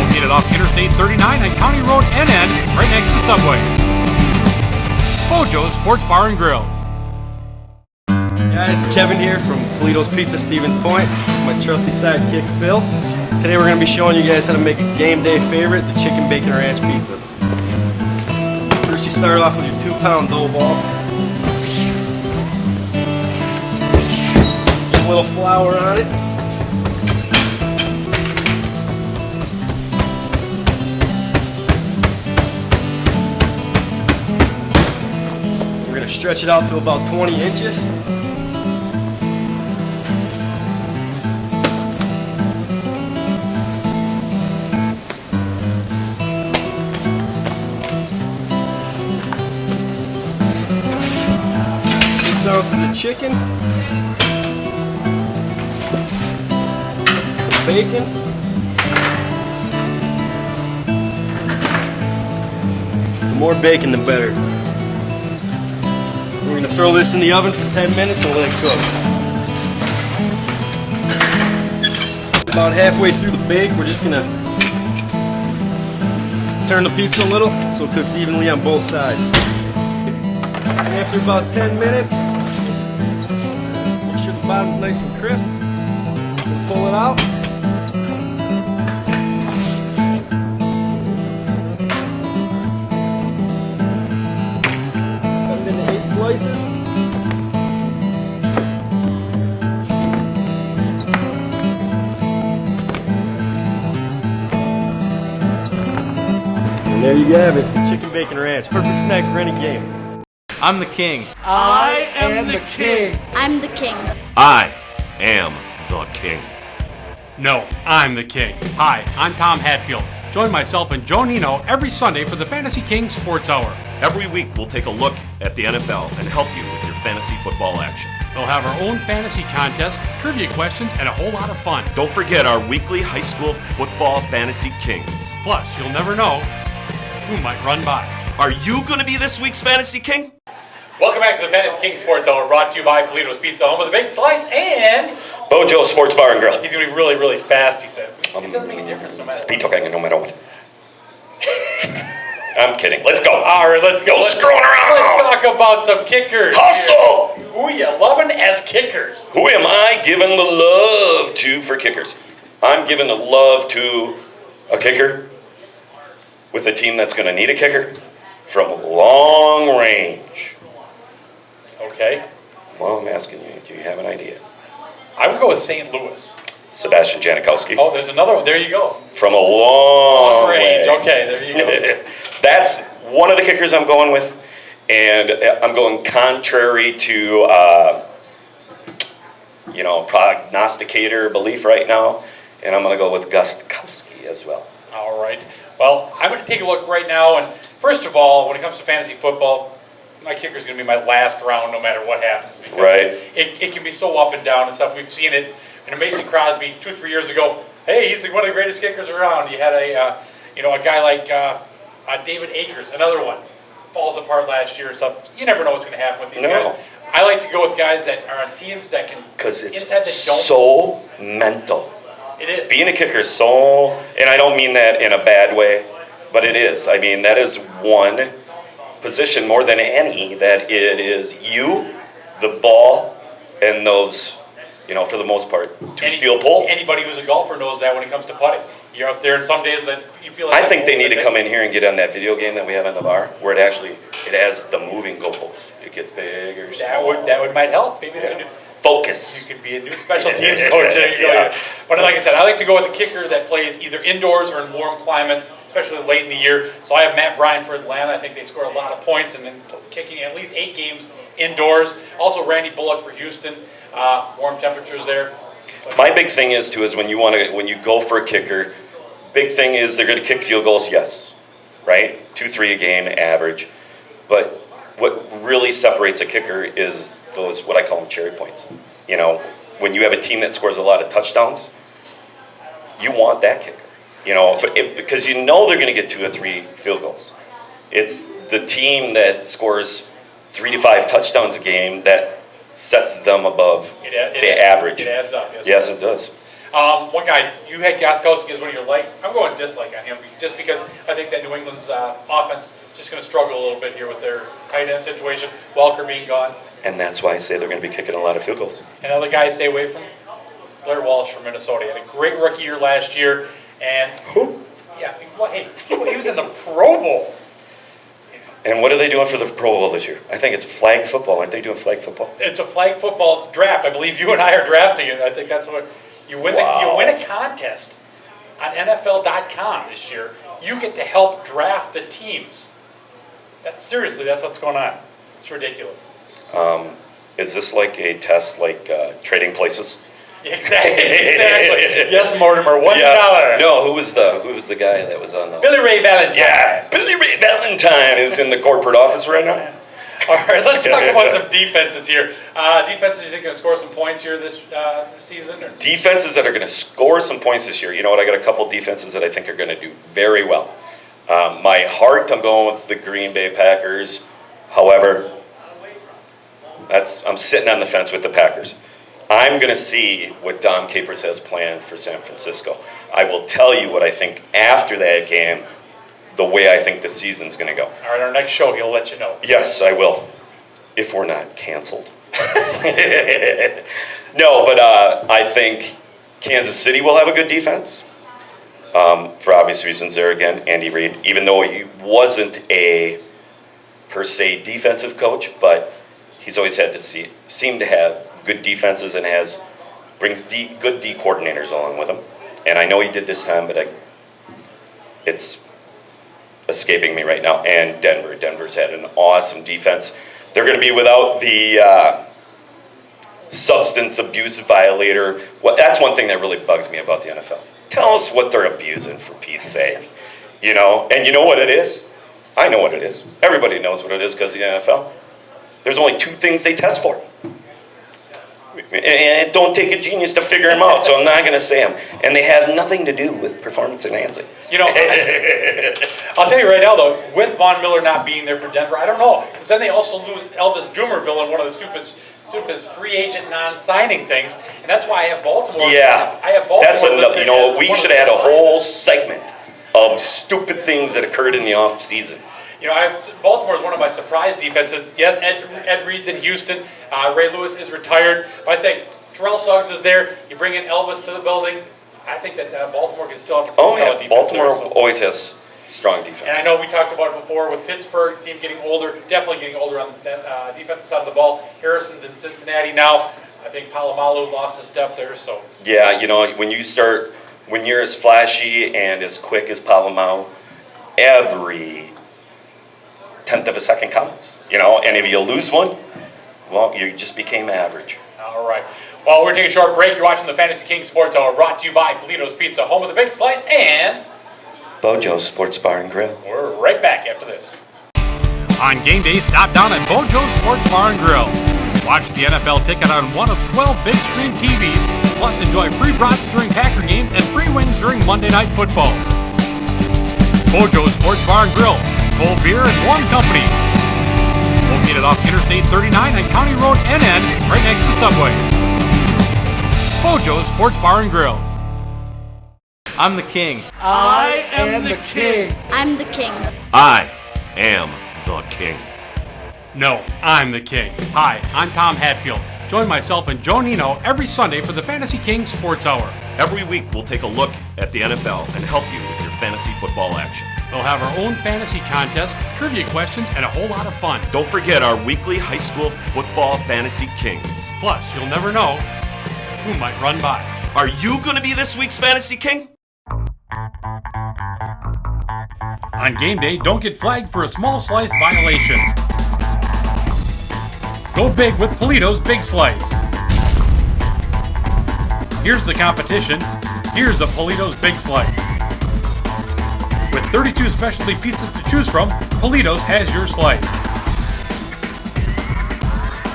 Located off Interstate 39 and County Road NN, right next to Subway. Bojo's Sports Bar and Grill. Guys, Kevin here from Polito's Pizza, Stevens Point. My trusty sidekick, Phil. Today we're going to be showing you guys how to make a game day favorite, the chicken bacon ranch pizza. First you start off with your 2-pound dough ball. Get a little flour on it. stretch it out to about 20 inches. Ounces of chicken, some bacon, the more bacon the better. We're going to throw this in the oven for 10 minutes and let it cook. About halfway through the bake, we're just going to turn the pizza a little so it cooks evenly on both sides. And after about 10 minutes, make sure the bottom's nice and crisp. We'll pull it out. Cut it into 8 slices. And there you have it, chicken bacon ranch. Perfect snack for any game. I'm the king. I am the king. I'm the king. I am the king. No, I'm the king. Hi, I'm Tom Hatfield. Join myself and Joe Nino every Sunday for the Fantasy King Sports Hour. Every week we'll take a look at the NFL and help you with your fantasy football action. We'll have our own fantasy contest, trivia questions, and a whole lot of fun. Don't forget our weekly high school football fantasy kings. Plus, you'll never know who might run by. Are you going to be this week's fantasy king? Welcome back to the Fantasy King Sports Hour, brought to you by Polito's Pizza, home of the Big Slice, and Bojo Sports Bar and Grill. he's going to be really, really fast, he said. It doesn't make a difference no matter Speed what. talking no matter what. I'm kidding. Let's go. All right, let's go. No screwing around. Let's talk about some kickers. Hustle! Who you loving as kickers? Who am I giving the love to for kickers? I'm giving the love to a kicker with a team that's going to need a kicker from long range. Okay. Well, I'm asking you, do you have an idea? I would go with St. Louis. Sebastian Janikowski. Oh, there's another one. There you go. From a long Range. way. Okay, there you go. That's one of the kickers I'm going with. And I'm going contrary to, prognosticator belief right now. And I'm going to go with Gostkowski as well. All right. Well, I'm going to take a look right now. And first of all, when it comes to fantasy football, my kicker is going to be my last round no matter what happens. Because Right. It can be so up and down and stuff. We've seen it. Mason Crosby 2-3 years ago. Hey, he's one of the greatest kickers around. You had a guy like David Akers, another one, falls apart last year or something. You never know what's going to happen with these guys. I like to go with guys that are on teams that can Because it's inside the dome. so mental. It is. Being a kicker is so, and I don't mean that in a bad way, but it is. I mean, that is one position more than any that it is you, the ball, and those, for the most part, two steel poles. Anybody who's a golfer knows that when it comes to putting. You're up there, and some days that you feel like I think they need to come in here and get on that video game that we have in the bar, where it has the moving goalpost. It gets bigger. That might help. Maybe it's a new. Focus. You could be a new special teams coach. There you go. Yeah. But like I said, I like to go with a kicker that plays either indoors or in warm climates, especially late in the year. So I have Matt Bryan for Atlanta. I think they score a lot of points and then kicking at least 8 games indoors. Also Randy Bullock for Houston. Warm temperatures there. So My big thing is when you go for a kicker, big thing is they're going to kick field goals. Yes, right, 2-3 a game average. But what really separates a kicker is those, what I call them, cherry points. When you have a team that scores a lot of touchdowns, you want that kicker. Because they're going to get 2 or 3 field goals. It's the team that scores 3 to 5 touchdowns a game that sets them above the average. It adds up. Yes, it does. One guy, you had Gostkowski as one of your likes. I'm going dislike on him just because I think that New England's offense is just going to struggle a little bit here with their tight end situation, Welker being gone. And that's why I say they're going to be kicking a lot of field goals. Another guy to stay away from, Blair Walsh from Minnesota. He had a great rookie year last year. And Who? yeah, well, hey, he was in the Pro Bowl. And what are they doing for the Pro Bowl this year? I think it's flag football. Aren't they doing flag football? It's a flag football draft. I believe you and I are drafting it. I think that's what you win. Wow. You win a contest on NFL.com this year. You get to help draft the teams. Seriously, that's what's going on. It's It's ridiculous. Is this like a test, like Trading Places? Exactly. Yes, Mortimer. $1. No, who was the guy that was on the? Billy Ray Valentine. Yeah, Billy Ray Valentine is in the corporate office right now. All right, let's talk about some defenses here. Defenses you think are going to score some points here this season? Or? Defenses that are going to score some points this year. You know what? I got a couple defenses that I think are going to do very well. My heart, I'm going with the Green Bay Packers. However, I'm sitting on the fence with the Packers. I'm going to see what Dom Capers has planned for San Francisco. I will tell you what I think after that game, the way I think the season's going to go. All right, our next show, he'll let you know. Yes, I will, if we're not canceled. No, but I think Kansas City will have a good defense. For obvious reasons there again, Andy Reid, even though he wasn't a per se defensive coach, but he's always had to seem to have good defenses and brings good D coordinators along with him. And I know he did this time, but it's escaping me right now. And Denver's had an awesome defense. They're going to be without the substance abuse violator. Well, that's one thing that really bugs me about the NFL. Tell us what they're abusing, for Pete's sake. You know, and you know what it is? I know what it is. Everybody knows what it is because of the NFL. There's only two things they test for. And it don't take a genius to figure them out, so I'm not going to say them. And they have nothing to do with performance enhancing. You know, I'll tell you right now, though, with Von Miller not being there for Denver, I don't know. Because then they also lose Elvis Dumervil in one of the stupidest free agent non-signing things. And that's why I have Baltimore. Yeah. I have Baltimore. That's enough. You know, we should have had a whole segment of stupid things that occurred in the off season. You know, Baltimore is one of my surprise defenses. Yes, Ed Reed's in Houston. Ray Lewis is retired. But I think Terrell Suggs is there. You bring in Elvis to the building. I think that Baltimore can still have a solid defense. Baltimore always has strong defense. And I know we talked about it before with Pittsburgh, team getting older, definitely getting older on that defensive side of the ball. Harrison's in Cincinnati now. I think Palomalu lost a step there. So yeah, you know, when you're as flashy and as quick as Palomalu, every tenth of a second counts, you know, and if you lose one, well, you just became average. All right. Well, we're taking a short break. You're watching the Fantasy King Sports Hour, brought to you by Polito's Pizza, home of the big slice, and Bojo's Sports Bar and Grill. We're right back after this. On game day, stop down at Bojo's Sports Bar and Grill. Watch the NFL ticket on one of 12 big screen TVs, plus enjoy free brats during Packer games and free wings during Monday Night Football. Bojo's Sports Bar and Grill. Cold beer and warm company. Located off Interstate 39 and County Road NN, right next to Subway. Bojo's Sports Bar and Grill. I'm the king. I am the king. I'm the king. I am the king. No, I'm the king. Hi, I'm Tom Hatfield. Join myself and Joe Nino every Sunday for the Fantasy King Sports Hour. Every week we'll take a look at the NFL and help you with your fantasy football action. We'll have our own fantasy contest, trivia questions, and a whole lot of fun. Don't forget our weekly high school football fantasy kings. Plus, you'll never know who might run by. Are you going to be this week's fantasy king? On game day, don't get flagged for a small slice violation. Go big with Polito's Big Slice. Here's the competition. Here's the Polito's Big Slice. With 32 specialty pizzas to choose from, Polito's has your slice.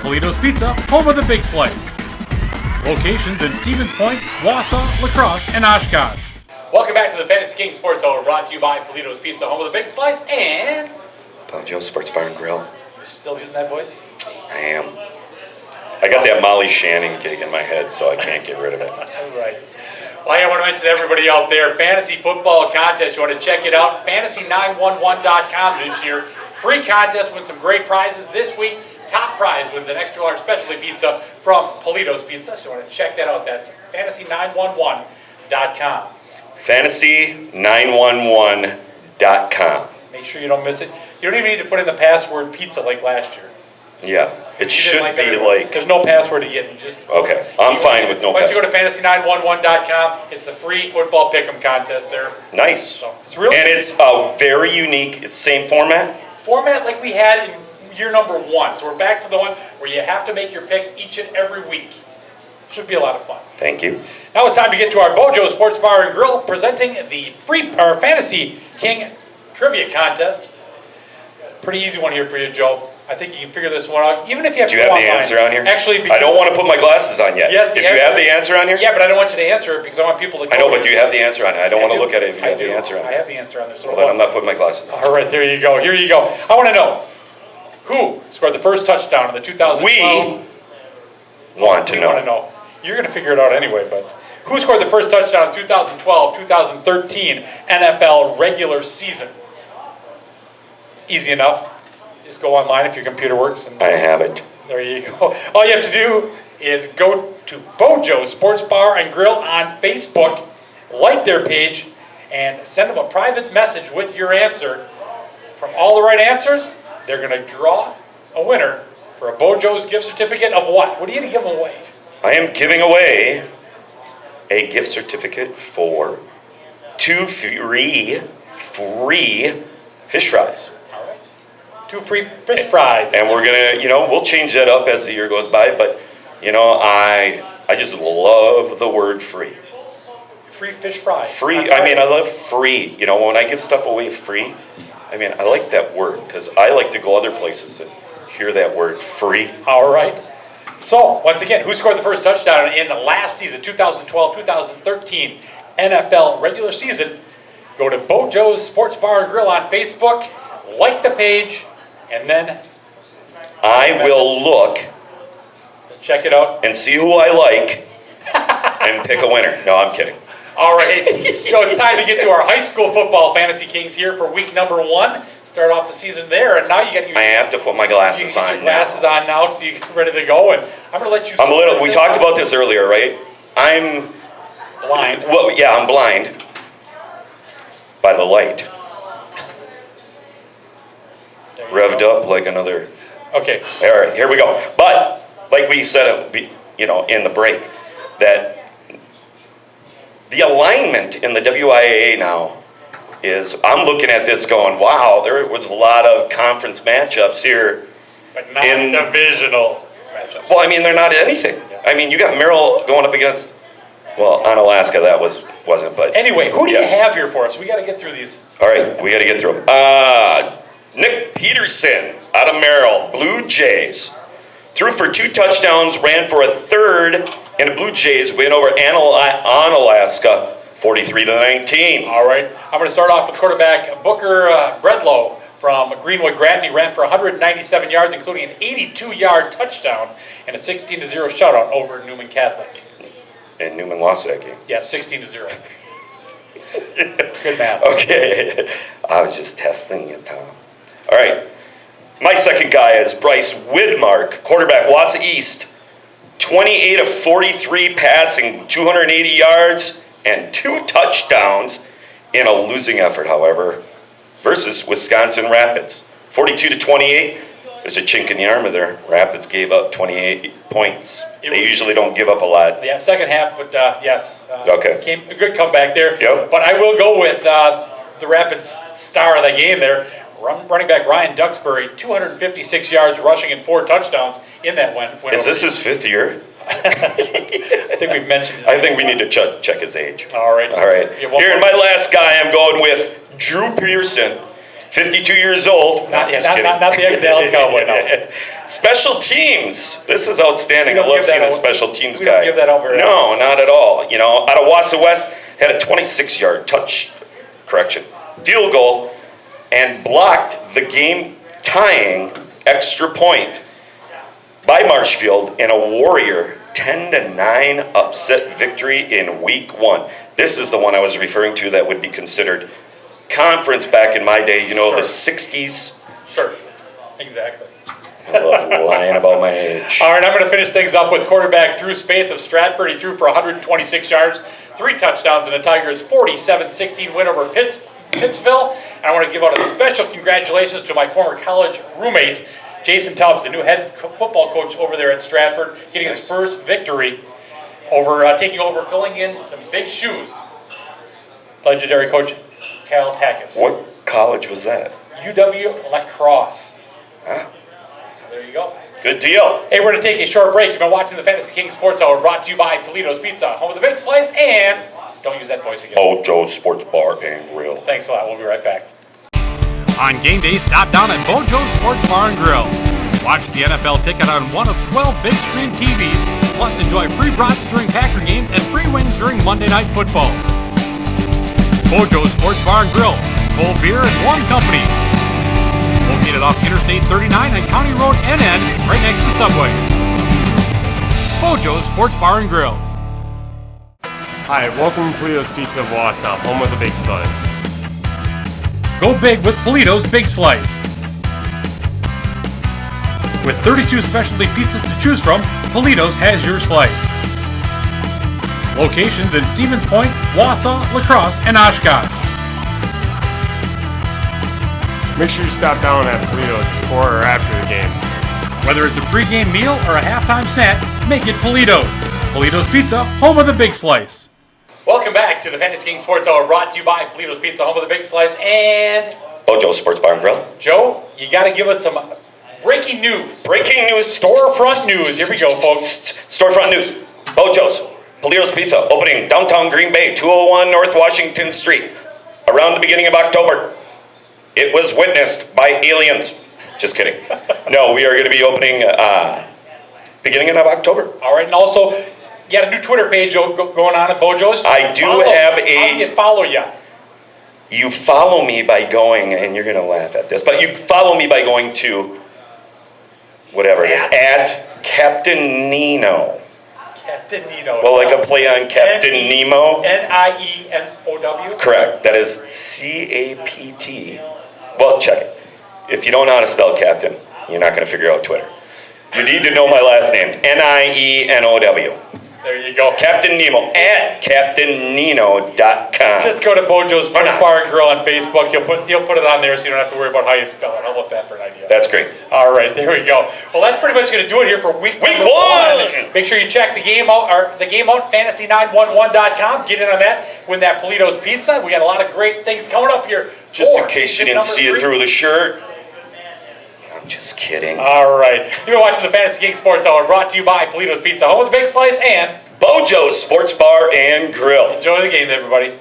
Polito's Pizza, home of the Big Slice. Locations in Stevens Point, Wausau, La Crosse, and Oshkosh. Welcome back to the Fantasy King Sports Hour, brought to you by Polito's Pizza, home of the big slice, and Bojo's Sports Bar and Grill. You're still using that voice? I am. I got that Molly Shannon gig in my head, so I can't get rid of it. All right. Well, I want to mention to everybody out there, fantasy football contest. You want to check it out, fantasy911.com this year. Free contest, win some great prizes this week. Top prize wins an extra large specialty pizza from Polito's Pizza. So you want to check that out. That's fantasy911.com. Fantasy911.com. Make sure you don't miss it. You don't even need to put in the password pizza like last year. Yeah, it should be like... There's no password to get in. Just okay, I'm fine with no password. Once you password. go to fantasy911.com, it's the free football pick'em contest there. Nice. So it's real. And it's very unique. It's the same format? Format like we had in year number 1. So we're back to the one where you have to make your picks each and every week. Should be a lot of fun. Thank you. Now it's time to get to our Bojo Sports Bar and Grill presenting the Fantasy King Trivia Contest. Pretty easy one here for you, Joe. I think you can figure this one out, even if you have Do to you go have the online. answer on here? Actually, I don't want to put my glasses on yet. Yes, if you have the answer on here? Yeah, but I don't want you to answer it because I want people to. I know, but do you have the answer on it? I don't want to do. look at it if you I have do. the answer on I it. have the answer on there. So Well, then I'm not putting my glasses on. all right, there you go. Here you go. I want to know who scored the first touchdown in the 2012. We want to You want to know. know. You're going to figure it out anyway, but who scored the first touchdown in 2012-2013 NFL regular season? Easy enough. Just go online if your computer works. And I have it. there you go. All you have to do is go to Bojo Sports Bar and Grill on Facebook, like their page, and send them a private message with your answer. From all the right answers, they're going to draw a winner for a Bojo's gift certificate of what? What are you going to give them away? I am giving away a gift certificate for 2 free fish fries. 2 free fish fries. And we're going to, we'll change that up as the year goes by, but, I just love the word free. Free fish fries. Free, I love free. When I give stuff away free, I like that word because I like to go other places and hear that word free. All right. So, once again, who scored the first touchdown in the last season, 2012-2013 NFL regular season? Go to Bojo's Sports Bar and Grill on Facebook, like the page, and then I will look check it out. and see who I like and pick a winner. No, I'm kidding. All right. So it's time to get to our high school football fantasy kings here for week number 1. Start off the season there, and now you got your. I have to put my You glasses get on your glasses on now, so you're ready to go. And I'm going to let you. We talked about this earlier, right? I'm blind. Well, yeah, I'm blind by the light. Revved up like another. Okay. All right, here we go. But like we said, in the break, that the alignment in the WIAA now is, I'm looking at this going, wow, there was a lot of conference matchups here. But not divisional matchups. Well, they're not anything. You got Merrill going up against, on Alaska, that wasn't, but. Anyway, who do yes. you have here for us? We got to get through these. All right, we got to get through them. Nick Peterson out of Merrill, Blue Jays. Threw for 2 touchdowns, ran for a third in a Blue Jays win over Alaska, 43-19. All right. I'm going to start off with quarterback Booker Bredlow from Greenwood Granton. He ran for 197 yards, including an 82-yard touchdown and a 16-0 shutout over Newman Catholic. And Newman lost that game. Yeah, 16-0. Good math. Okay. I was just testing you, Tom. All right. My second guy is Bryce Widmark, quarterback, Wassa East. 28 of 43 passing, 280 yards, and 2 touchdowns in a losing effort, however, versus Wisconsin Rapids. 42-28. There's a chink in the armor there. Rapids gave up 28 points. They usually don't give up a lot. Yeah, second half, but yes. Okay. Came a good comeback there. Yep. But I will go with the Rapids star of the game there. Running back Ryan Duxbury, 256 yards rushing and 4 touchdowns in that win. Is this his 5th year? I think we've mentioned. I think we need to check his age. All right. All right. Yeah, Here, my last guy, I'm going with Drew Pearson, 52 years old. Not Just the kidding. ex-Dallas Cowboy, no. Special teams. This is outstanding. I love seeing a special teams we guy. don't give that out very No, not at all. Out of Wassa West, had a 26-yard field goal, and blocked the game-tying extra point by Marshfield in a Warrior 10-9 upset victory in week 1. This is the one I was referring to that would be considered conference back in my day, the 60s. Sure. Exactly. I love lying about my age. All right, I'm going to finish things up with quarterback Drew Spaeth of Stratford. He threw for 126 yards, 3 touchdowns, and a Tigers 47-16 win over Pittsville. And I want to give out a special congratulations to my former college roommate, Jason Tubbs, the new head football coach over there at Stratford, getting his first victory over taking over, filling in some big shoes. Legendary coach Cal Takis. What college was that? UW La Crosse. Huh? So there you go. Good deal. Hey, we're going to take a short break. You've been watching the Fantasy King Sports Hour, brought to you by Polito's Pizza, home of the big slice, and don't use that voice again. Bojo's Sports Bar and Grill. Thanks a lot. We'll be right back. On game day, stop down at Bojo's Sports Bar and Grill. Watch the NFL ticket on one of 12 big screen TVs, plus enjoy free brats during Packer games and free wings during Monday Night Football. Bojo's Sports Bar and Grill, cold beer and warm company. Located off Interstate 39 and County Road NN, right next to Subway. Bojo's Sports Bar and Grill. Hi, welcome to Polito's Pizza of Wausau, home of the Big Slice. Go big with Polito's Big Slice. With 32 specialty pizzas to choose from, Polito's has your slice. Locations in Stevens Point, Wausau, La Crosse, and Oshkosh. Make sure you stop down at Polito's before or after the game. Whether it's a pregame meal or a halftime snack, make it Polito's. Polito's Pizza, home of the Big Slice. Welcome back to the Fantasy King Sports Hour, brought to you by Polito's Pizza, home of the big slice, and Bojo's Sports Bar and Grill. Joe, you got to give us some breaking news. Breaking news. Storefront news. Here we go, folks. Storefront news. Bojo's, Polito's Pizza, opening downtown Green Bay, 201 North Washington Street, around the beginning of October. It was witnessed by aliens. Just kidding. No, we are going to be opening beginning of October. All right, and also, you got a new Twitter page going on at Bojo's. I do Follow. have How do you follow you? You follow me by going, and you're going to laugh at this, but you follow me by going to whatever it is, at Captain Nino. Captain Nino. Well, like a play on Captain Nemo. Nienow. Correct. That is CAPT. Well, check it. If you don't know how to spell Captain, you're not going to figure out Twitter. You need to know my last name. Nienow. There you go. Captain Nemo at CaptainNino.com. Just go to Bojo's Sports Bar and Grill on Facebook. He'll put it on there so you don't have to worry about how you spell it. How about that for an idea? That's great. All right, there we go. Well, that's pretty much going to do it here for week one. Make sure you check the game out, fantasy911.com. Get in on that. Win that Polito's Pizza. We got a lot of great things coming up here. Just in case you didn't see it through the shirt. I'm just kidding. All right. You've been watching the Fantasy King Sports Hour, brought to you by Polito's Pizza, home of the Big Slice, and Bojo's Sports Bar and Grill. Enjoy the game, everybody.